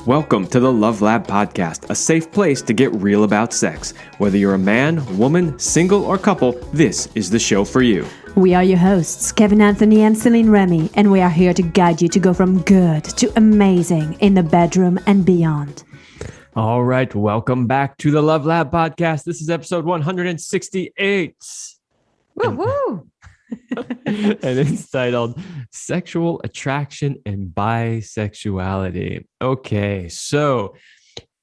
Welcome to the Love Lab Podcast, a safe place to get real about sex. Whether you're a man, woman, single, or couple, this is the show for you. We are your hosts, Kevin Anthony and Céline Remy, and we are here to guide you to go from good to amazing in the bedroom and beyond. All right, welcome back to the Love Lab Podcast. This is episode 168. Woo-hoo! And it's titled Sexual Attraction and Bisexuality. Okay, so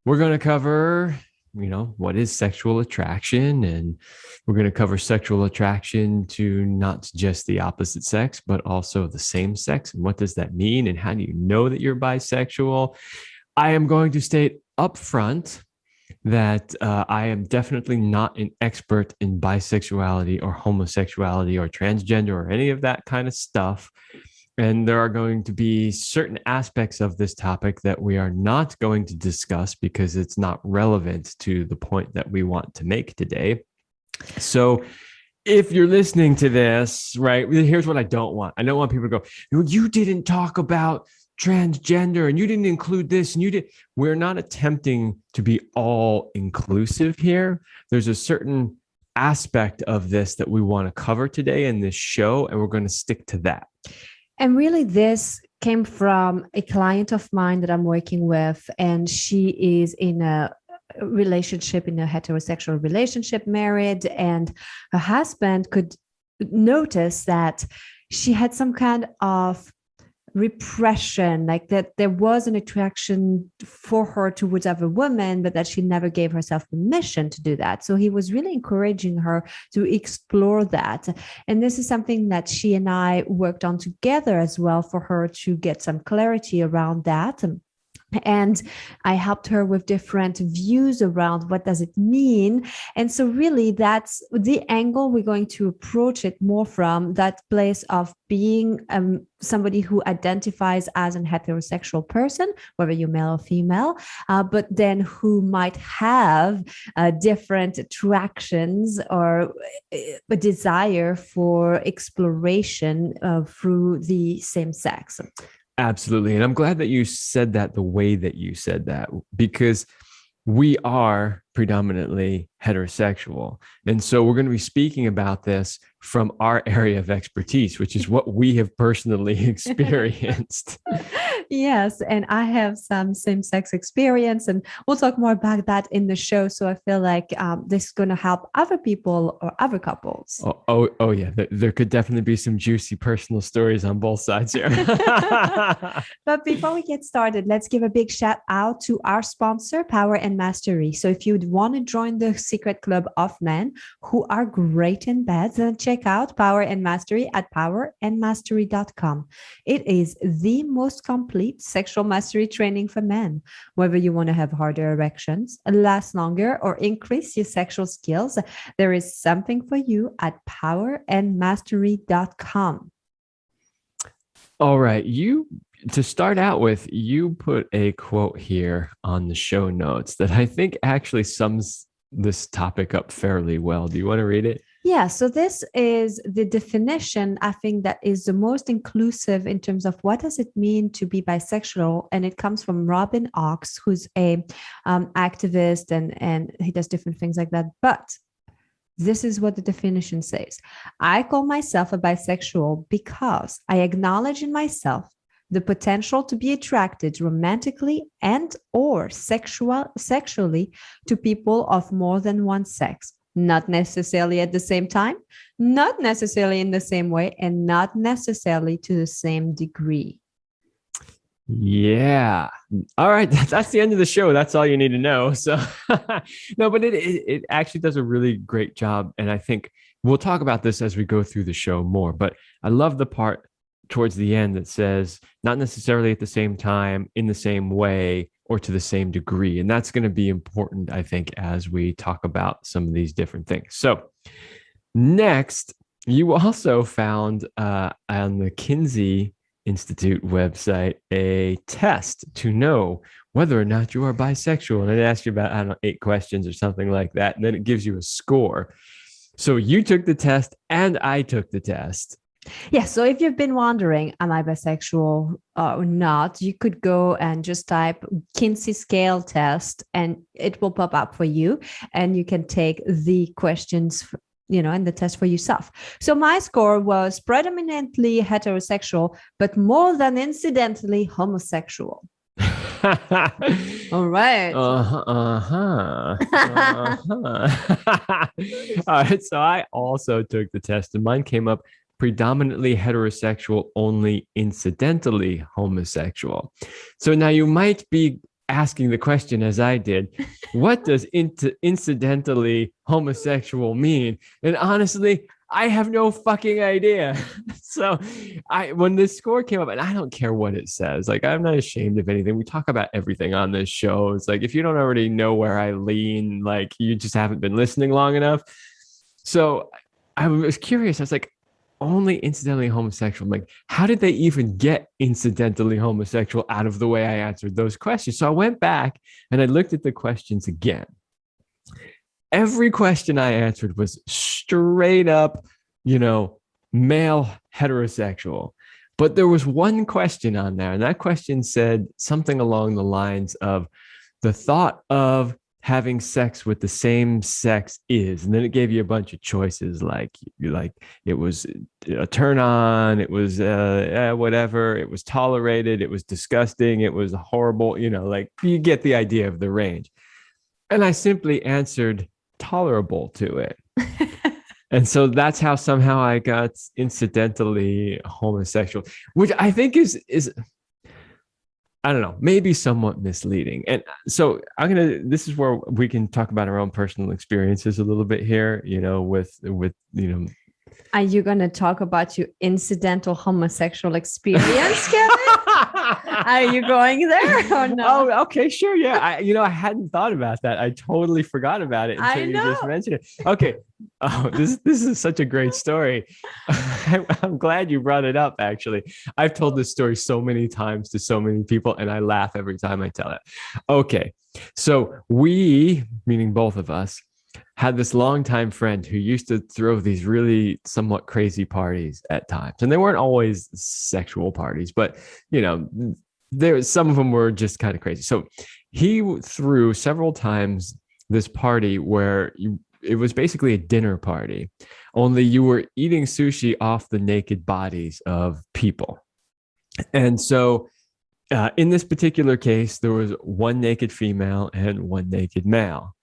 we're going to cover, what is sexual attraction? And we're going to cover sexual attraction to not just the opposite sex, but also the same sex. And what does that mean? And how do you know that you're bisexual? I am going to state upfront that I am definitely not an expert in bisexuality or homosexuality or transgender or any of that kind of stuff. And there are going to be certain aspects of this topic that we are not going to discuss because it's not relevant to the point that we want to make today. So if you're listening to this, right, here's what I don't want. I don't want people to go, you didn't talk about transgender and you didn't include this and you did. We're not attempting to be all inclusive here. There's a certain aspect of this that we want to cover today in this show, and we're going to stick to that. And really, this came from a client of mine that I'm working with, and she is in a relationship, in a heterosexual relationship, married, and her husband could notice that she had some kind of repression, like that there was an attraction for her towards other women, but that she never gave herself permission to do that. So he was really encouraging her to explore that. And this is something that she and I worked on together as well for her to get some clarity around that. And I helped her with different views around what does it mean. And so really that's the angle we're going to approach it more from, that place of being somebody who identifies as an heterosexual person, whether you're male or female, but then who might have different attractions or a desire for exploration through the same sex. Absolutely. And I'm glad that you said that the way that you said that, because we are predominantly heterosexual. And so we're going to be speaking about this from our area of expertise, which is what we have personally experienced. Yes. And I have some same-sex experience, and we'll talk more about that in the show. So I feel like this is going to help other people or other couples. Oh yeah. There could definitely be some juicy personal stories on both sides here. But before we get started, let's give a big shout out to our sponsor, Power and Mastery. So if you'd want to join the secret club of men who are great in bed, then check out Power and Mastery at powerandmastery.com. It is the most complete sexual mastery training for men. Whether you want to have harder erections, last longer, or increase your sexual skills, there is something for you at powerandmastery.com. All right. To start out with, you put a quote here on the show notes that I think actually sums this topic up fairly well. Do you want to read it? Yeah, so this is the definition, I think, that is the most inclusive in terms of what does it mean to be bisexual. And it comes from Robin Ox, who's a activist, and he does different things like that. But this is what the definition says. I call myself a bisexual because I acknowledge in myself the potential to be attracted romantically and or sexually to people of more than one sex. Not necessarily at the same time, not necessarily in the same way, and not necessarily to the same degree. Yeah. All right. That's the end of the show. That's all you need to know. So no, but it actually does a really great job. And I think we'll talk about this as we go through the show more, but I love the part towards the end that says not necessarily at the same time, in the same way, or to the same degree. And that's going to be important, I think, as we talk about some of these different things. So next, you also found on the Kinsey Institute website a test to know whether or not you are bisexual. And it asks you about, 8 questions or something like that. And then it gives you a score. So you took the test and I took the test. Yeah, so if you've been wondering, am I bisexual or not, you could go and just type Kinsey scale test and it will pop up for you. And you can take the questions, and the test for yourself. So my score was predominantly heterosexual, but more than incidentally homosexual. All right. All right. So I also took the test and mine came up predominantly heterosexual, only incidentally homosexual. So now you might be asking the question, as I did, what does incidentally homosexual mean? And honestly, I have no fucking idea. So when this score came up, and I don't care what it says, like I'm not ashamed of anything. We talk about everything on this show. It's like if you don't already know where I lean, like you just haven't been listening long enough. So I was curious. I was like, only incidentally homosexual. I'm like, how did they even get incidentally homosexual out of the way I answered those questions? So I went back and I looked at the questions again. Every question I answered was straight up, male heterosexual. But there was one question on there, and that question said something along the lines of the thought of having sex with the same sex is, and then it gave you a bunch of choices, like it was a turn on, it was whatever, it was tolerated, it was disgusting, it was horrible, like you get the idea of the range. And I simply answered tolerable to it. And so that's how somehow I got incidentally homosexual, which I think is I don't know, maybe somewhat misleading. And so this is where we can talk about our own personal experiences a little bit here, with Are you going to talk about your incidental homosexual experience, Kevin? Are you going there or no? Oh, okay, sure. Yeah. I hadn't thought about that. I totally forgot about it until you just mentioned it. Okay. Oh, this is such a great story. I'm glad you brought it up, actually. I've told this story so many times to so many people, and I laugh every time I tell it. Okay. So we, meaning both of us, had this longtime friend who used to throw these really somewhat crazy parties at times. And they weren't always sexual parties, but, some of them were just kind of crazy. So he threw several times this party where it was basically a dinner party, only you were eating sushi off the naked bodies of people. And so in this particular case, there was one naked female and one naked male.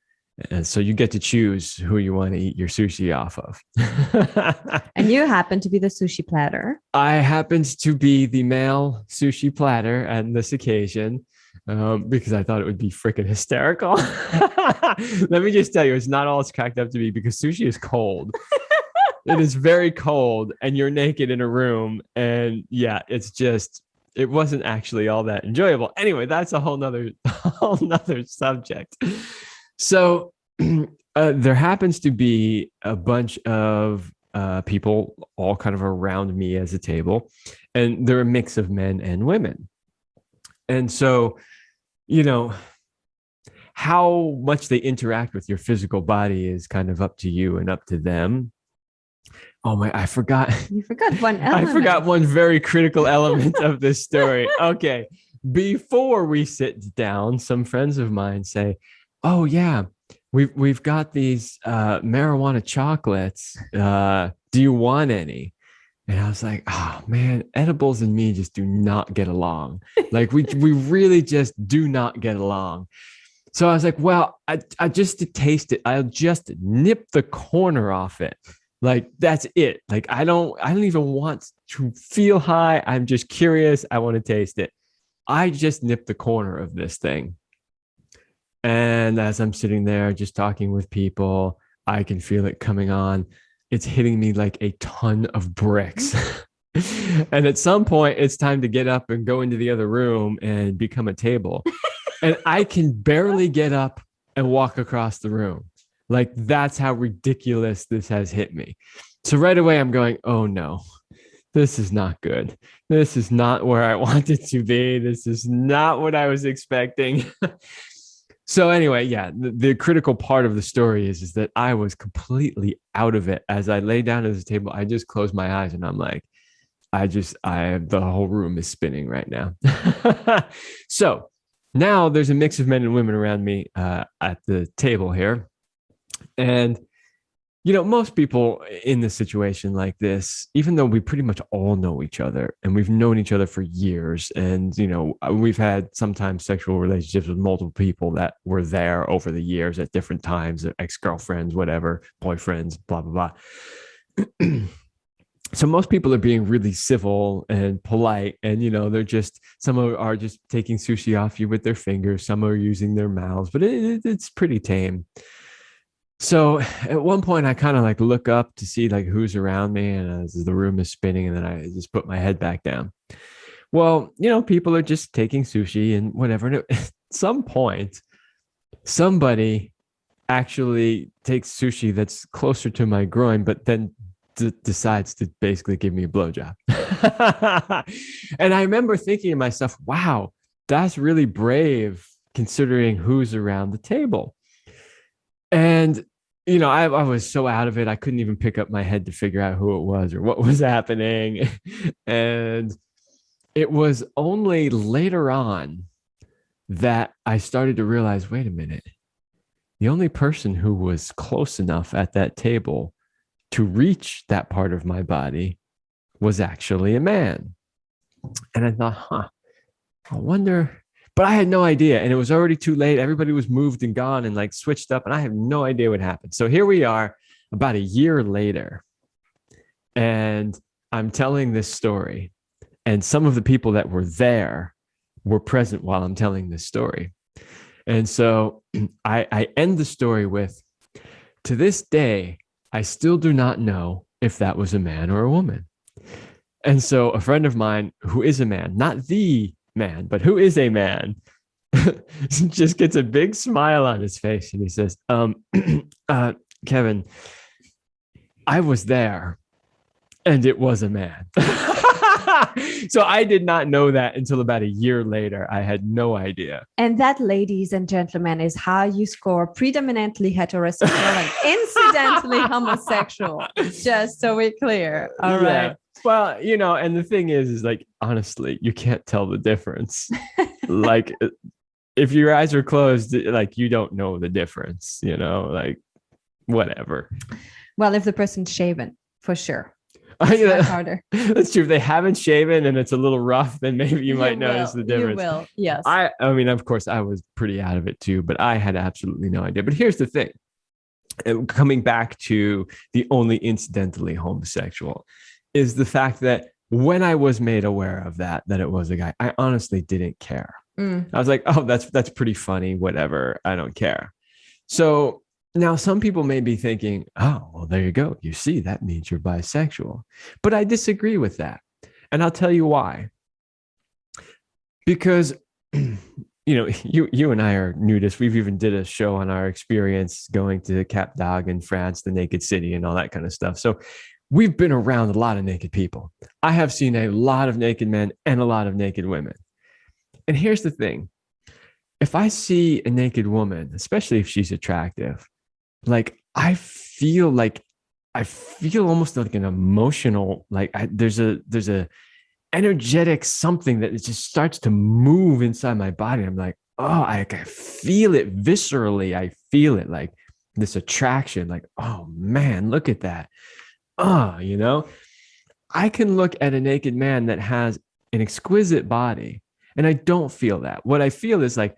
And so you get to choose who you want to eat your sushi off of. And you happen to be the sushi platter. I happened to be the male sushi platter on this occasion because I thought it would be freaking hysterical. Let me just tell you, it's not all it's cracked up to be, because sushi is cold. It is very cold and you're naked in a room. And yeah, it wasn't actually all that enjoyable. Anyway, that's a whole nother subject. So there happens to be a bunch of people all kind of around me as a table, and they're a mix of men and women. And so, how much they interact with your physical body is kind of up to you and up to them. Oh my, I forgot. You forgot one element. I forgot one very critical element of this story. Okay. Before we sit down, some friends of mine say, oh yeah, we've got these marijuana chocolates. Do you want any? And I was like, oh man, edibles and me just do not get along. Like we really just do not get along. So I was like, well, I just to taste it, I'll just nip the corner off it. Like that's it. Like I don't even want to feel high. I'm just curious. I want to taste it. I just nipped the corner of this thing. And as I'm sitting there just talking with people, I can feel it coming on. It's hitting me like a ton of bricks. And at some point, it's time to get up and go into the other room and become a table. And I can barely get up and walk across the room. Like that's how ridiculous this has hit me. So right away, I'm going, oh no, this is not good. This is not where I wanted to be. This is not what I was expecting. So anyway, yeah, the critical part of the story is that I was completely out of it. As I lay down at the table, I just closed my eyes and I'm like, the whole room is spinning right now. So now there's a mix of men and women around me at the table here. And most people in this situation like this, even though we pretty much all know each other and we've known each other for years, and, we've had sometimes sexual relationships with multiple people that were there over the years at different times, ex-girlfriends, whatever, boyfriends, blah, blah, blah. So most people are being really civil and polite, and some are just taking sushi off you with their fingers, some are using their mouths, but it's pretty tame. So at one point I kind of like look up to see like who's around me, and as the room is spinning, and then I just put my head back down. Well, people are just taking sushi and whatever. And at some point, somebody actually takes sushi that's closer to my groin, but then decides to basically give me a blowjob. And I remember thinking to myself, wow, that's really brave considering who's around the table. And, I was so out of it. I couldn't even pick up my head to figure out who it was or what was happening. And it was only later on that I started to realize, wait a minute, the only person who was close enough at that table to reach that part of my body was actually a man. And I thought, I wonder, but I had no idea. And it was already too late. Everybody was moved and gone and like switched up. And I have no idea what happened. So here we are about a year later. And I'm telling this story. And some of the people that were there were present while I'm telling this story. And so I end the story with, to this day, I still do not know if that was a man or a woman. And so a friend of mine who is a man, not the man, but who is a man, just gets a big smile on his face. And he says, Kevin, I was there and it was a man. So I did not know that until about a year later. I had no idea. And that, ladies and gentlemen, is how you score predominantly heterosexual and incidentally homosexual. Just so we're clear. All right. Well, and the thing is like, honestly, you can't tell the difference. Like, if your eyes are closed, like, you don't know the difference, like, whatever. Well, if the person's shaven, for sure. It's harder. That's true. If they haven't shaven and it's a little rough, then maybe you might notice the difference. You will, yes. I mean, of course, I was pretty out of it too, but I had absolutely no idea. But here's the thing. Coming back to the only incidentally homosexual is the fact that when I was made aware of that it was a guy, I honestly didn't care. I was like, oh, that's pretty funny. Whatever. I don't care. So now some people may be thinking, oh, well, there you go. You see, that means you're bisexual. But I disagree with that. And I'll tell you why. Because, you and I are nudists. We've even did a show on our experience going to Cap d'Agde in France, the naked city and all that kind of stuff. So we've been around a lot of naked people. I have seen a lot of naked men and a lot of naked women. And here's the thing. If I see a naked woman, especially if she's attractive, like I feel almost like an emotional, like there's a energetic something that it just starts to move inside my body. I'm like, oh, I feel it viscerally. I feel it like this attraction, like, oh man, look at that. I can look at a naked man that has an exquisite body and I don't feel that. What I feel is like,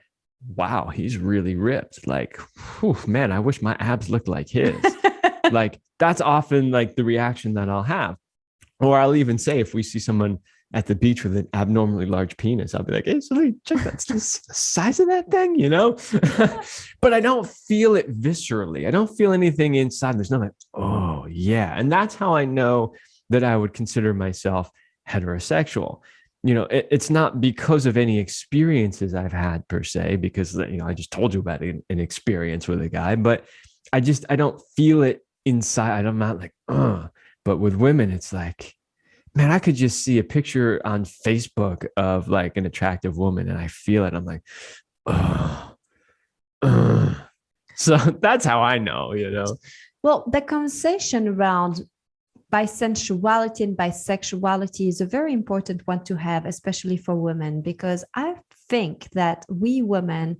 wow, he's really ripped. Like, whew, man, I wish my abs looked like his. Like, that's often like the reaction that I'll have. Or I'll even say, if we see someone at the beach with an abnormally large penis, I'll be like, hey, Céline, check that. It's the size of that thing, But I don't feel it viscerally. I don't feel anything inside. There's nothing, oh, yeah. And that's how I know that I would consider myself heterosexual. It's not because of any experiences I've had per se, because, I just told you about an experience with a guy, but I don't feel it inside. I'm not like, but with women, it's like, man, I could just see a picture on Facebook of like an attractive woman and I feel it. I'm like, so that's how I know, Well, the conversation around Bisensuality and bisexuality is a very important one to have, especially for women, because I think that we women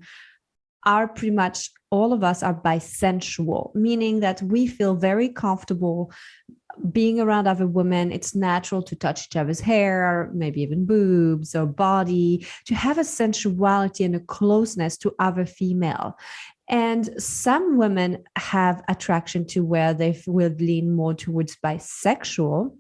are pretty much all of us are bisensual, meaning that we feel very comfortable being around other women. It's natural to touch each other's hair, maybe even boobs or body, to have a sensuality and a closeness to other female. And some women have attraction to where they will lean more towards bisexual.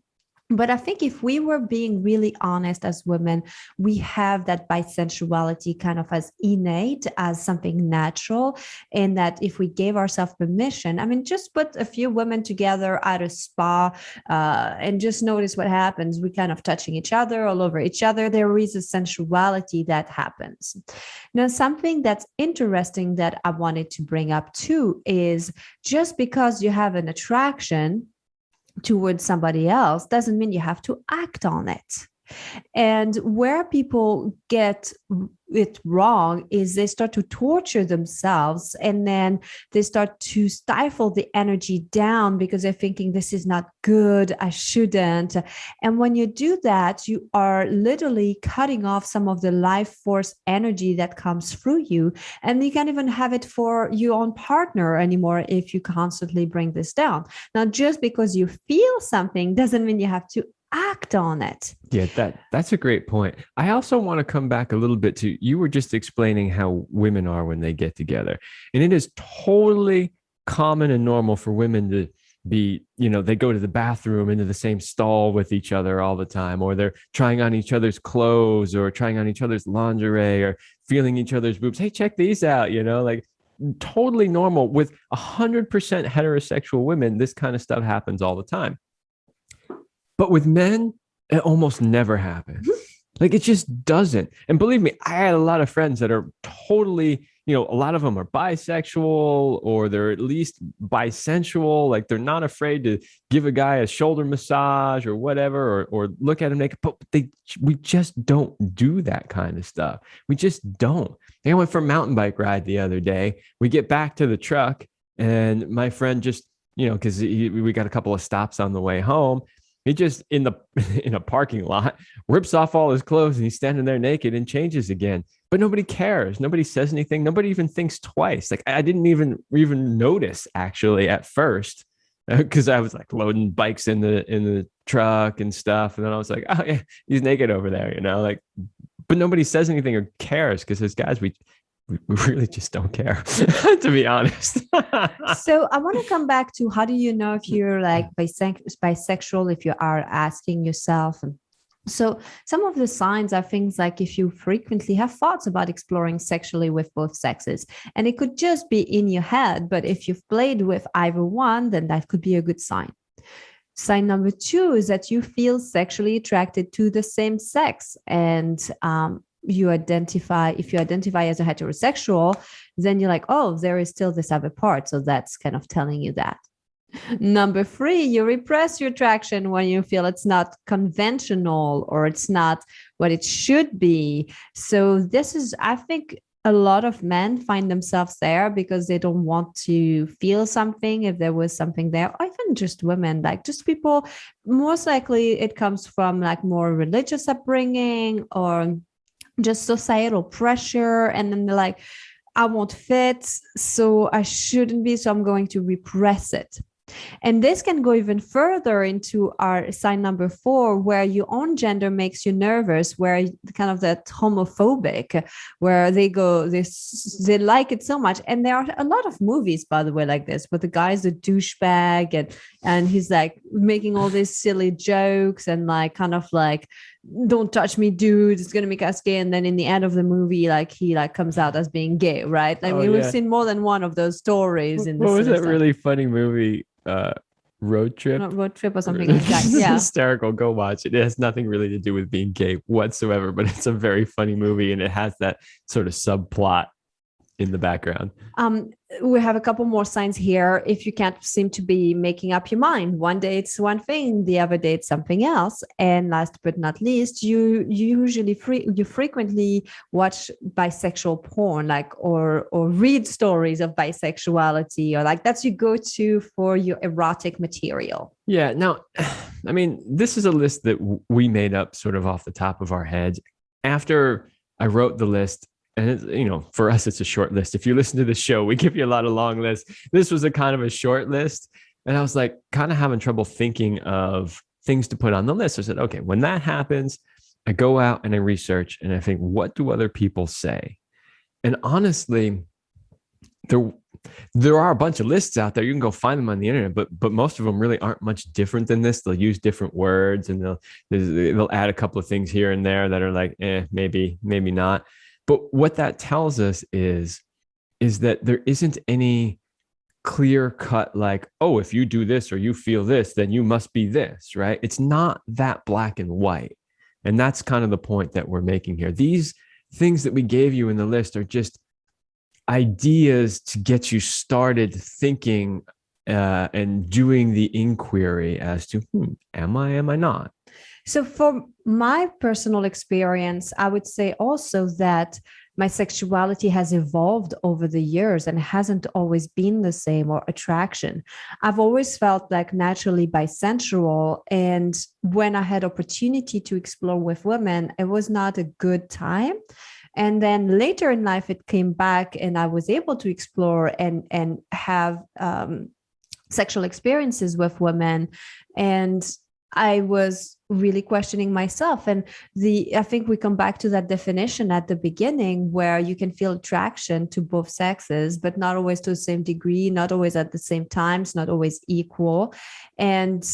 But I think if we were being really honest as women, we have that bisensuality kind of as innate, as something natural. And that if we gave ourselves permission, I mean, just put a few women together at a spa and just notice what happens. We kind of touching each other, all over each other. There is a sensuality that happens. Now, something that's interesting that I wanted to bring up too is just because you have an attraction towards somebody else doesn't mean you have to act on it. And where people get it wrong is they start to torture themselves, and then they start to stifle the energy down because they're thinking, this is not good, I shouldn't. And when you do that, you are literally cutting off some of the life force energy that comes through you. And you can't even have it for your own partner anymore if you constantly bring this down. Now, just because you feel something doesn't mean you have to act on it. Yeah, that's a great point. I also want to come back a little bit to, you were just explaining how women are when they get together. And it is totally common and normal for women to be, they go to the bathroom into the same stall with each other all the time, or they're trying on each other's clothes or trying on each other's lingerie or feeling each other's boobs. Hey, check these out, like totally normal. With 100% heterosexual women, this kind of stuff happens all the time. But with men, it almost never happens. Like, it just doesn't. And believe me, I had a lot of friends that are totally, a lot of them are bisexual, or they're at least bisensual. Like, they're not afraid to give a guy a shoulder massage or whatever, or look at him naked. But we just don't do that kind of stuff. We just don't. I went for a mountain bike ride the other day. We get back to the truck, and my friend just, because we got a couple of stops on the way home, he just in a parking lot rips off all his clothes, and he's standing there naked and changes again. But nobody cares. Nobody says anything. Nobody even thinks twice. Like, I didn't even notice actually at first, because I was like loading bikes in the truck and stuff, and then I was like, oh yeah, he's naked over there, like. But nobody says anything or cares, because as guys, we really just don't care, to be honest. So I want to come back to, how do you know if you're like bisexual, if you are asking yourself? So some of the signs are things like if you frequently have thoughts about exploring sexually with both sexes, and it could just be in your head, but if you've played with either one, then that could be a good sign. Sign number 2 is that you feel sexually attracted to the same sex, and if you identify as a heterosexual, then you're like, oh, there is still this other part. So that's kind of telling you that. Number 3, you repress your attraction when you feel it's not conventional or it's not what it should be. So this is, I think, a lot of men find themselves there because they don't want to feel something if there was something there, or even just women, like just people. Most likely it comes from like more religious upbringing or just societal pressure. And then they're like, I won't fit, so I shouldn't be, so I'm going to repress it. And this can go even further into our sign number 4, where your own gender makes you nervous, where kind of that homophobic, where they like it so much. And there are a lot of movies, by the way, like this, where the guy's a douchebag and he's like making all these silly jokes and like kind of like, don't touch me, dude, it's gonna make us gay. And then in the end of the movie, like he like comes out as being gay, right? Like we've seen more than one of those stories. What was that really funny movie? Road Trip? Not Road Trip or something like that. Yeah. It's hysterical. Go watch it. It has nothing really to do with being gay whatsoever, but it's a very funny movie, and it has that sort of subplot. in the background. Um, we have a couple more signs here. If you can't seem to be making up your mind, one day it's one thing, the other day it's something else. And last but not least, you usually you frequently watch bisexual porn, like or read stories of bisexuality, or like that's your go-to for your erotic material. Yeah. Now, I mean, this is a list that we made up sort of off the top of our heads after I wrote the list. And it's, you know, for us, it's a short list. If you listen to the show, we give you a lot of long lists. This was a kind of a short list. And I was like, kind of having trouble thinking of things to put on the list. I said, okay, when that happens, I go out and I research and I think, what do other people say? And honestly, there are a bunch of lists out there. You can go find them on the internet, but most of them really aren't much different than this. They'll use different words and they'll add a couple of things here and there that are like, maybe not. But what that tells us is that there isn't any clear cut, like, oh, if you do this or you feel this, then you must be this, right? It's not that black and white. And that's kind of the point that we're making here. These things that we gave you in the list are just ideas to get you started thinking and doing the inquiry as to, am I not? So for my personal experience, I would say also that my sexuality has evolved over the years and hasn't always been the same, or attraction. I've always felt like naturally bisexual. And when I had opportunity to explore with women, it was not a good time. And then later in life, it came back and I was able to explore and have sexual experiences with women. And I was really questioning myself. And I think we come back to that definition at the beginning, where you can feel attraction to both sexes, but not always to the same degree, not always at the same times, not always equal. And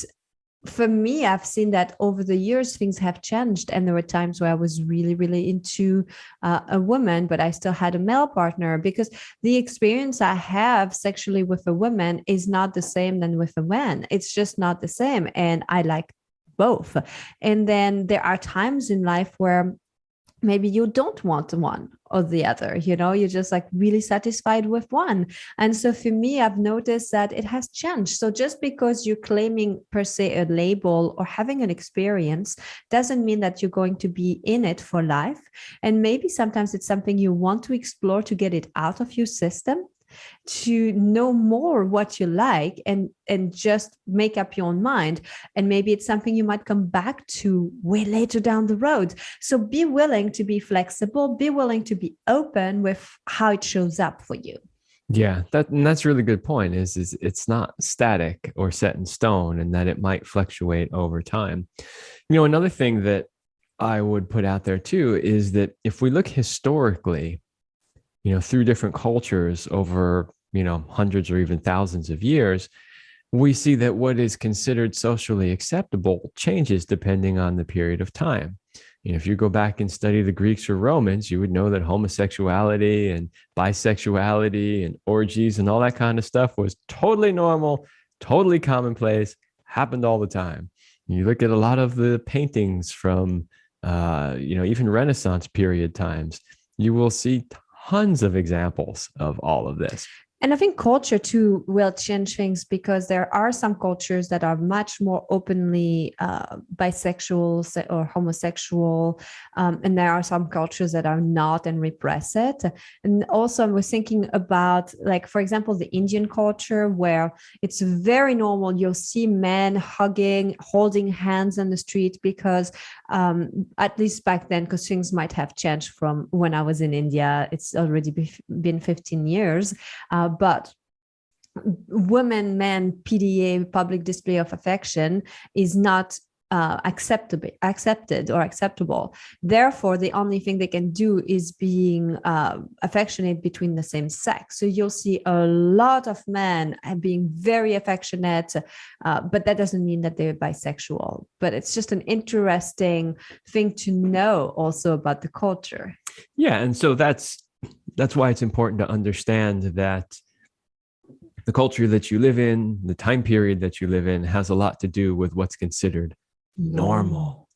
for me, I've seen that over the years, things have changed. And there were times where I was really, really into a woman, but I still had a male partner, because the experience I have sexually with a woman is not the same than with a man. It's just not the same. And I like both. And then there are times in life where maybe you don't want one or the other, you're just like really satisfied with one. And so for me, I've noticed that it has changed. So just because you're claiming per se a label or having an experience doesn't mean that you're going to be in it for life. And maybe sometimes it's something you want to explore to get it out of your system, to know more what you like, and just make up your own mind. And maybe it's something you might come back to way later down the road. So be willing to be flexible, be willing to be open with how it shows up for you. Yeah, that's a really good point, is it's not static or set in stone, and that it might fluctuate over time. Another thing that I would put out there too is that if we look historically, through different cultures over, hundreds or even thousands of years, we see that what is considered socially acceptable changes depending on the period of time. If you go back and study the Greeks or Romans, you would know that homosexuality and bisexuality and orgies and all that kind of stuff was totally normal, totally commonplace, happened all the time. You look at a lot of the paintings from, even Renaissance period times, you will see tons of examples of all of this. And I think culture too will change things, because there are some cultures that are much more openly bisexual or homosexual. And there are some cultures that are not and repress it. And also I was thinking about, like, for example, the Indian culture, where it's very normal. You'll see men hugging, holding hands on the street, because at least back then, because things might have changed from when I was in India. It's already been 15 years. But women, men, PDA, public display of affection, is not accepted or acceptable. Therefore, the only thing they can do is being affectionate between the same sex. So you'll see a lot of men being very affectionate, but that doesn't mean that they're bisexual. But it's just an interesting thing to know also about the culture. Yeah, and so that's why it's important to understand that the culture that you live in, the time period that you live in, has a lot to do with what's considered normal.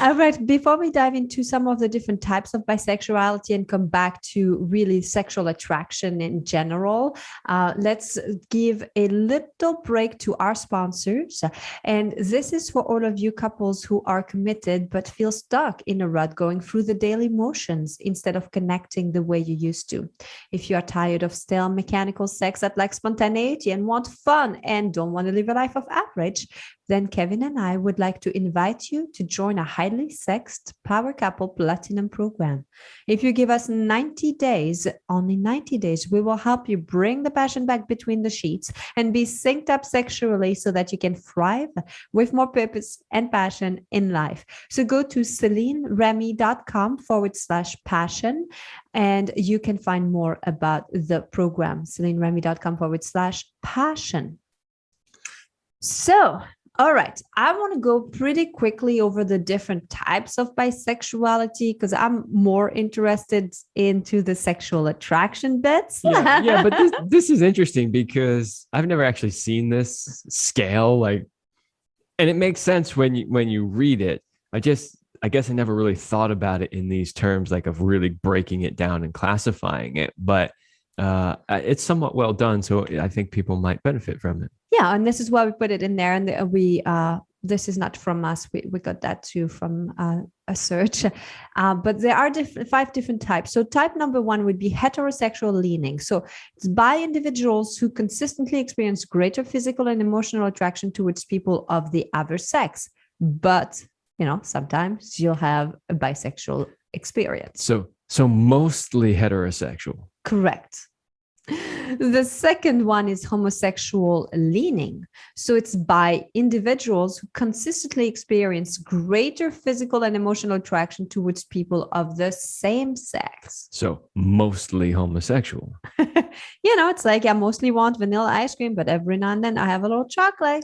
All right. Before we dive into some of the different types of bisexuality and come back to really sexual attraction in general, let's give a little break to our sponsors. And this is for all of you couples who are committed but feel stuck in a rut going through the daily motions instead of connecting the way you used to. If you are tired of stale mechanical sex that lacks spontaneity and want fun and don't want to live a life of average, then Kevin and I would like to invite you to join a highly sexed Power Couple Platinum program. If you give us 90 days, only 90 days, we will help you bring the passion back between the sheets and be synced up sexually so that you can thrive with more purpose and passion in life. So go to CelineRemy.com/passion and you can find more about the program, CelineRemy.com/passion. So, all right. I want to go pretty quickly over the different types of bisexuality because I'm more interested into the sexual attraction bits. Yeah, but this is interesting because I've never actually seen this scale, like, and it makes sense when you read it. I guess I never really thought about it in these terms, like of really breaking it down and classifying it, but it's somewhat well done. So I think people might benefit from it. Yeah, and this is why we put it in there. And this is not from us. We got that too from a search. But there are 5 different types. So type number 1 would be heterosexual leaning. So it's by individuals who consistently experience greater physical and emotional attraction towards people of the other sex. But, sometimes you'll have a bisexual experience. So mostly heterosexual. Correct. The second one is homosexual leaning. So it's by individuals who consistently experience greater physical and emotional attraction towards people of the same sex. So mostly homosexual. It's like I mostly want vanilla ice cream, but every now and then I have a little chocolate,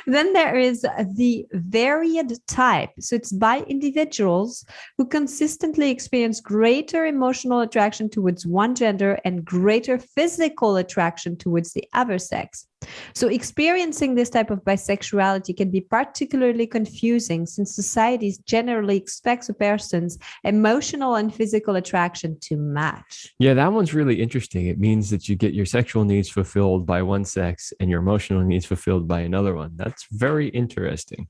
Then there is the varied type. So it's by individuals who consistently experience greater emotional attraction towards one gender and greater physical attraction towards the other sex. So experiencing this type of bisexuality can be particularly confusing since society generally expects a person's emotional and physical attraction to match. Yeah, that one's really interesting. It means that you get your sexual needs fulfilled by one sex and your emotional needs fulfilled by another one. That's very interesting.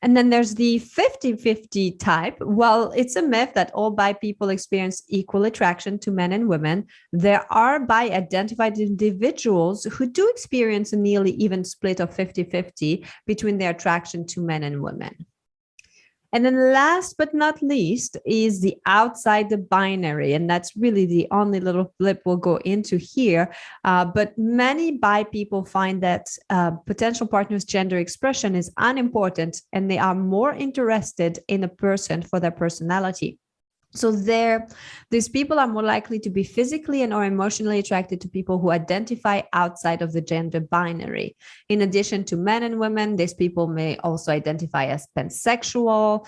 And then there's the 50-50 type. Well, it's a myth that all bi people experience equal attraction to men and women. There are bi-identified individuals who do experience a nearly even split of 50-50 between their attraction to men and women. And then last but not least is the outside the binary. And that's really the only little blip we'll go into here. But many bi people find that potential partner's gender expression is unimportant and they are more interested in a person for their personality. So these people are more likely to be physically and or emotionally attracted to people who identify outside of the gender binary. In addition to men and women, these people may also identify as pansexual,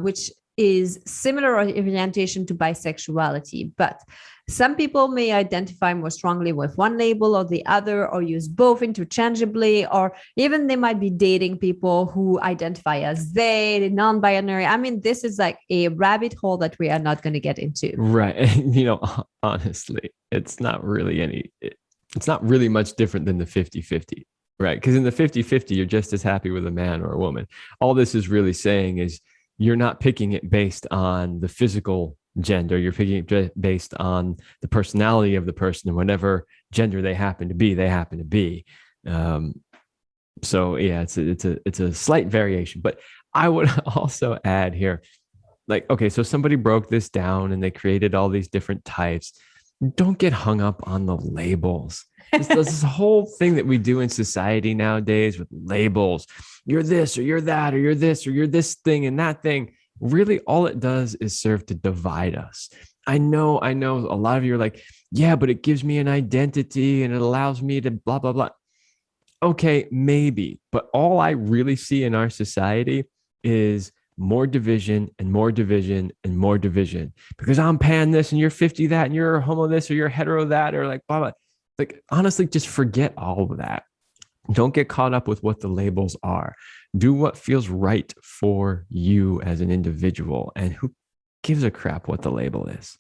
which is similar orientation to bisexuality. But some people may identify more strongly with one label or the other, or use both interchangeably, or even they might be dating people who identify as they, non-binary. I mean, this is like a rabbit hole that we are not going to get into. Right. And, honestly, it's not really much different than the 50-50, right? Because in the 50-50, you're just as happy with a man or a woman. All this is really saying is you're not picking it based on the physical gender. You're picking it based on the personality of the person, and whatever gender they happen to be. So yeah, it's a slight variation. But I would also add here, like, okay, so somebody broke this down and they created all these different types. Don't get hung up on the labels. This whole thing that we do in society nowadays with labels. You're this or you're that, or you're this or you're this thing and that thing. Really, all it does is serve to divide us. I know a lot of you are like, yeah, but it gives me an identity and it allows me to blah, blah, blah. Okay, maybe. But all I really see in our society is more division and more division and more division, because I'm pan this and you're 50 that and you're homo this or you're hetero that, or like blah, blah. Like, honestly, just forget all of that. Don't get caught up with what the labels are. Do what feels right for you as an individual. And who gives a crap what the label is?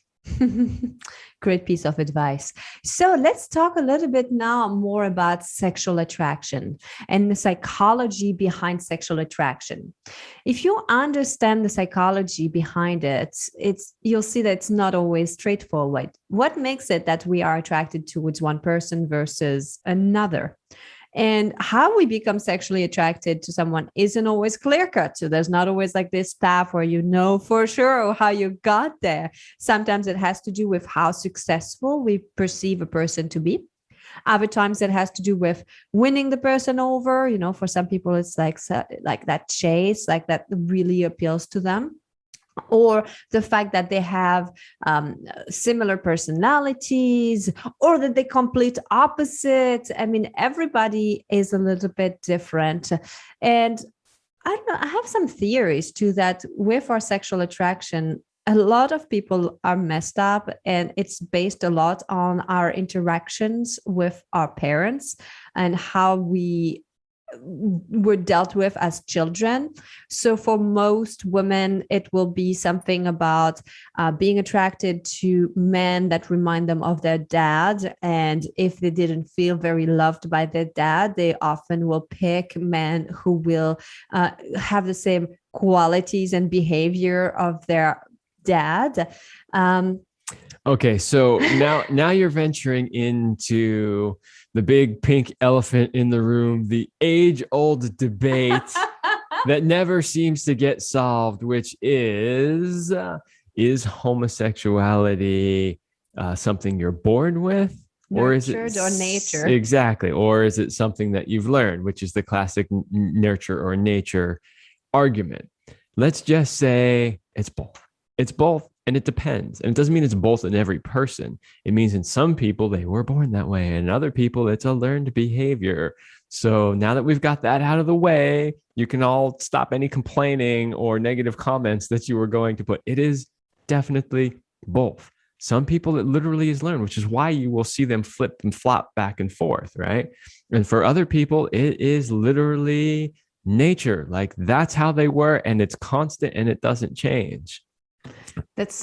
Great piece of advice. So let's talk a little bit now more about sexual attraction and the psychology behind sexual attraction. If you understand the psychology behind it, you'll see that it's not always straightforward. What makes it that we are attracted towards one person versus another? And how we become sexually attracted to someone isn't always clear cut. So there's not always like this path where you know for sure how you got there. Sometimes it has to do with how successful we perceive a person to be. Other times it has to do with winning the person over. You know, for some people, it's like that chase, like that really appeals to them. Or the fact that they have similar personalities, or that they complete opposite. I mean, everybody is a little bit different. And I don't know, I have some theories too that with our sexual attraction, a lot of people are messed up, and it's based a lot on our interactions with our parents and how we were dealt with as children. So for most women, it will be something about being attracted to men that remind them of their dad. And if they didn't feel very loved by their dad, they often will pick men who will have the same qualities and behavior of their dad. Okay, so now you're venturing into the big pink elephant in the room, the age-old debate that never seems to get solved, which is homosexuality something you're born with? Or is it nurtured or nature? Exactly. Or is it something that you've learned, which is the classic nurture or nature argument? Let's just say it's both. It's both. And it depends. And it doesn't mean it's both in every person. It means in some people, they were born that way. And in other people, it's a learned behavior. So now that we've got that out of the way, you can all stop any complaining or negative comments that you were going to put. It is definitely both. Some people, it literally is learned, which is why you will see them flip and flop back and forth, right? And for other people, it is literally nature. Like that's how they were, and it's constant and it doesn't change. That's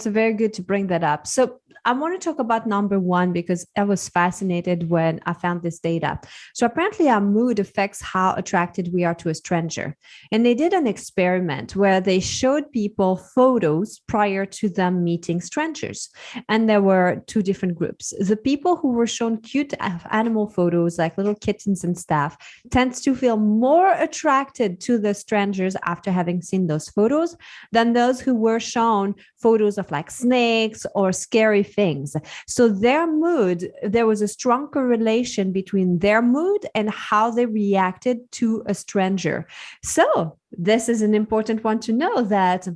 very good to bring that up. So I want to talk about number one, because I was fascinated when I found this data. So apparently our mood affects how attracted we are to a stranger. And they did an experiment where they showed people photos prior to them meeting strangers. And there were two different groups. The people who were shown cute animal photos, like little kittens and stuff, tends to feel more attracted to the strangers after having seen those photos than those who were shown photos of like snakes or scary things. So their mood, there was a strong correlation between their mood and how they reacted to a stranger. So this is an important one to know, that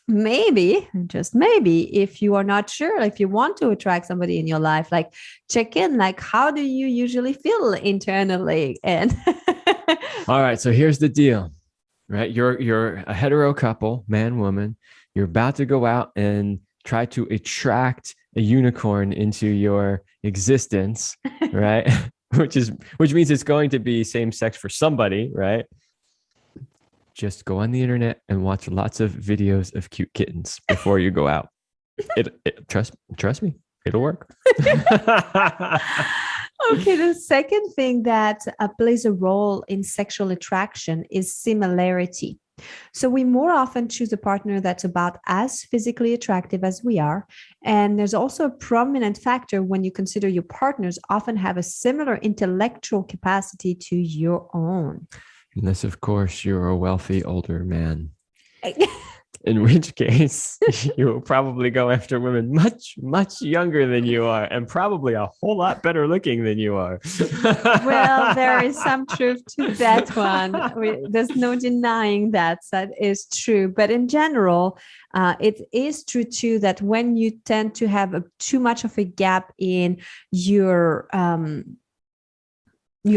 maybe, just maybe, if you are not sure, if you want to attract somebody in your life, like check in, like how do you usually feel internally? And all right, so here's the deal, right? You're a hetero couple, man, woman. You're about to go out and try to attract a unicorn into your existence, right? which means it's going to be same sex for somebody, right? Just go on the internet and watch lots of videos of cute kittens before you go out. Trust me, it'll work. Okay, the second thing that plays a role in sexual attraction is similarity. So we more often choose a partner that's about as physically attractive as we are. And there's also a prominent factor when you consider your partners often have a similar intellectual capacity to your own. Unless, of course, you're a wealthy older man. In which case, you will probably go after women much, much younger than you are, and probably a whole lot better looking than you are. Well, there is some truth to that one. There's no denying that. That is true. But in general, it is true too that when you tend to have too much of a gap in your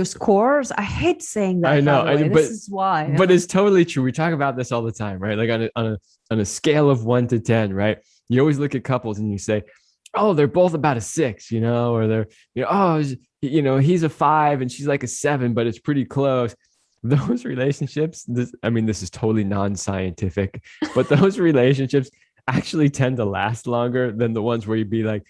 scores. I hate saying that. I know. This is why. But it's totally true. We talk about this all the time, right? Like on a scale of 1 to 10, right? You always look at couples and you say, oh, they're both about a 6, or they're, oh, he's a 5 and she's like a 7, but it's pretty close. Those relationships, this is totally non-scientific, but those relationships actually tend to last longer than the ones where you'd be like,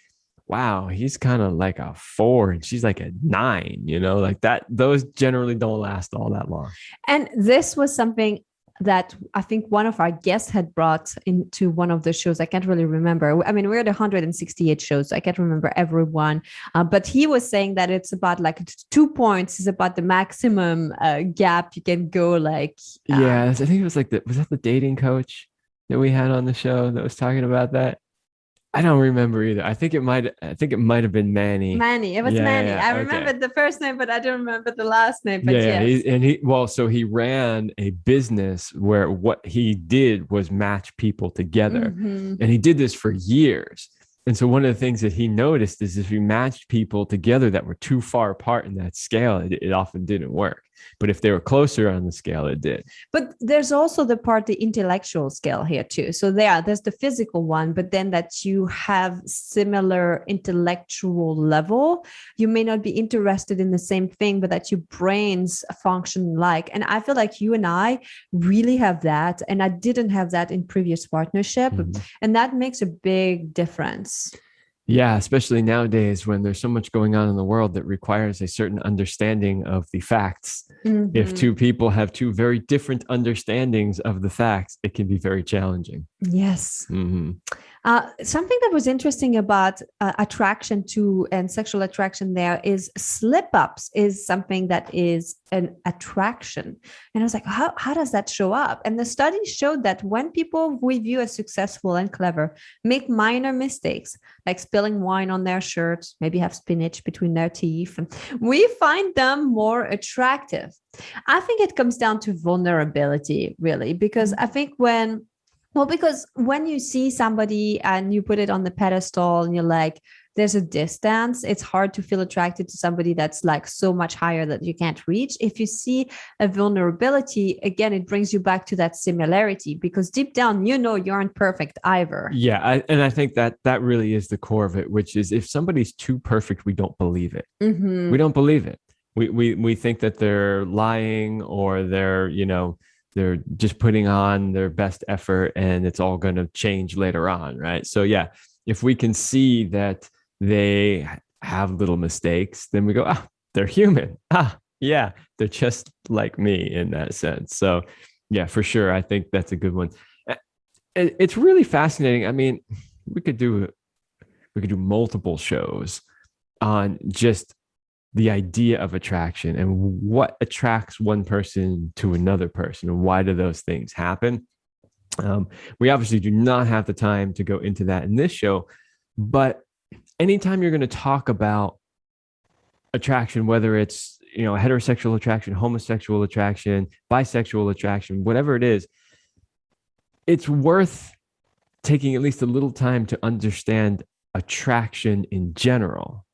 wow, he's kind of like a 4 and she's like a 9, like that. Those generally don't last all that long. And this was something that I think one of our guests had brought into one of the shows. I can't really remember. I mean, we're at 168 shows, so I can't remember everyone. But he was saying that it's about like 2 points is about the maximum gap you can go. Like, yeah, I think it was like was that the dating coach that we had on the show that was talking about that? I don't remember either. I think it might have been Manny. Manny. It was Manny. I remembered the first name, but I don't remember the last name. But yes. So he ran a business where what he did was match people together. Mm-hmm. And he did this for years. And so one of the things that he noticed is if you matched people together that were too far apart in that scale, it often didn't work. But if they were closer on the scale, it did. But there's also the intellectual scale here too. So there's the physical one, but then that you have similar intellectual level. You may not be interested in the same thing, but that your brains function like. And I feel like you and I really have that. And I didn't have that in previous partnership. Mm-hmm. And that makes a big difference. Yeah, especially nowadays when there's so much going on in the world that requires a certain understanding of the facts. Mm-hmm. If two people have two very different understandings of the facts, it can be very challenging. Yes. Mm-hmm. Something that was interesting about attraction to and sexual attraction there is slip-ups is something that is an attraction. And I was like, how does that show up? And the study showed that when people we view as successful and clever make minor mistakes, like spilling wine on their shirt, maybe have spinach between their teeth, we find them more attractive. I think it comes down to vulnerability, really, because I think because when you see somebody and you put it on the pedestal and you're like, there's a distance, it's hard to feel attracted to somebody that's like so much higher that you can't reach. If you see a vulnerability, again, it brings you back to that similarity because deep down, you aren't perfect either. Yeah. I think that really is the core of it, which is if somebody's too perfect, we don't believe it. Mm-hmm. We don't believe it. We think that they're lying or they're just putting on their best effort and it's all going to change later on, right? So yeah, if we can see that they have little mistakes, then we go, they're human. Yeah, they're just like me in that sense. So yeah, for sure. I think that's a good one. It's really fascinating. I mean, we could do multiple shows on just the idea of attraction and what attracts one person to another person and why do those things happen. We obviously do not have the time to go into that in this show, but anytime you're going to talk about attraction, whether it's heterosexual attraction, homosexual attraction, bisexual attraction, whatever it is, it's worth taking at least a little time to understand attraction in general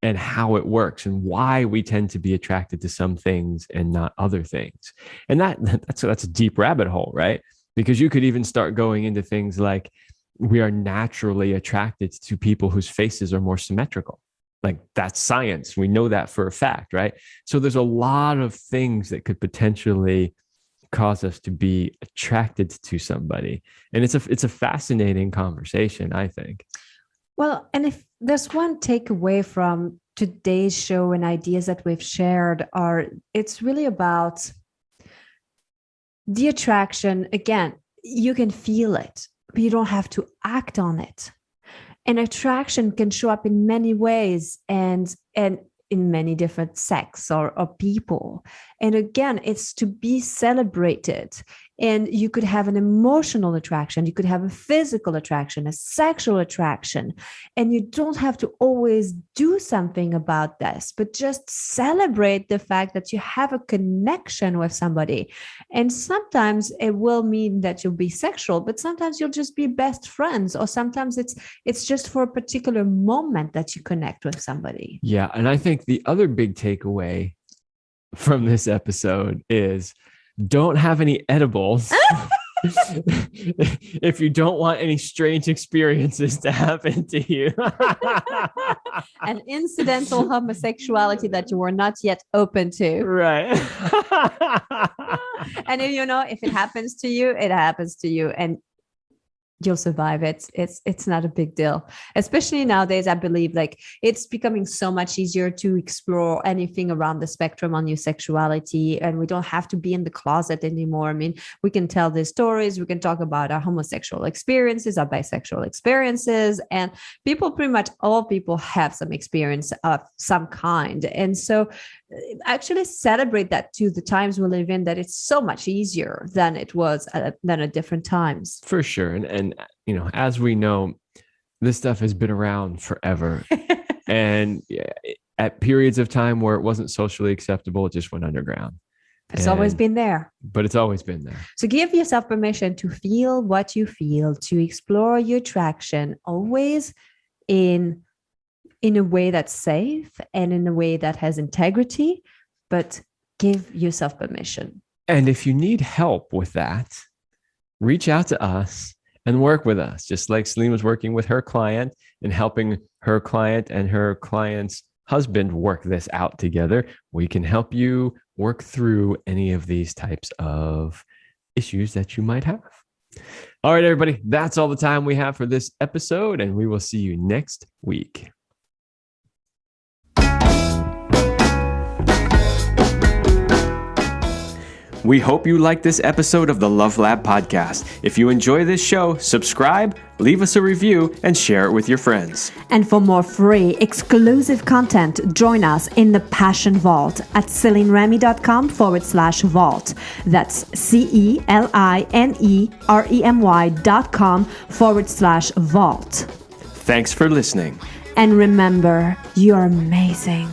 and how it works and why we tend to be attracted to some things and not other things. And that's a deep rabbit hole, right? Because you could even start going into things like we are naturally attracted to people whose faces are more symmetrical. Like that's science. We know that for a fact, right? So there's a lot of things that could potentially cause us to be attracted to somebody. And it's a fascinating conversation, I think. Well, and if there's one takeaway from today's show and ideas that we've shared it's really about the attraction. Again, you can feel it, but you don't have to act on it. And attraction can show up in many ways and in many different sex or people. And again, it's to be celebrated. And you could have an emotional attraction, you could have a physical attraction, a sexual attraction, and you don't have to always do something about this, but just celebrate the fact that you have a connection with somebody. And sometimes it will mean that you'll be sexual, but sometimes you'll just be best friends, or sometimes it's just for a particular moment that you connect with somebody. Yeah, and I think the other big takeaway from this episode is don't have any edibles if you don't want any strange experiences to happen to you. An incidental homosexuality that you were not yet open to. Right. And if it happens to you, it happens to you. And you'll survive it. It's not a big deal, especially nowadays. I believe like it's becoming so much easier to explore anything around the spectrum on your sexuality, and we don't have to be in the closet anymore. I mean, we can tell these stories, we can talk about our homosexual experiences, our bisexual experiences, and all people have some experience of some kind. And so actually celebrate that to the times we live in, that it's so much easier than it was than at different times. For sure. And as we know, this stuff has been around forever. And at periods of time where it wasn't socially acceptable, it just went underground. It's always been there. But it's always been there. So give yourself permission to feel what you feel, to explore your attraction, always in a way that's safe and in a way that has integrity, but give yourself permission. And if you need help with that, reach out to us and work with us, just like Céline was working with her client and helping her client and her client's husband work this out together. We can help you work through any of these types of issues that you might have. All right, everybody, that's all the time we have for this episode, and we will see you next week. We hope you liked this episode of the Love Lab podcast. If you enjoy this show, subscribe, leave us a review, and share it with your friends. And for more free, exclusive content, join us in the Passion Vault at CelineRemy.com/vault. That's CelineRemy.com/vault. Thanks for listening. And remember, you're amazing.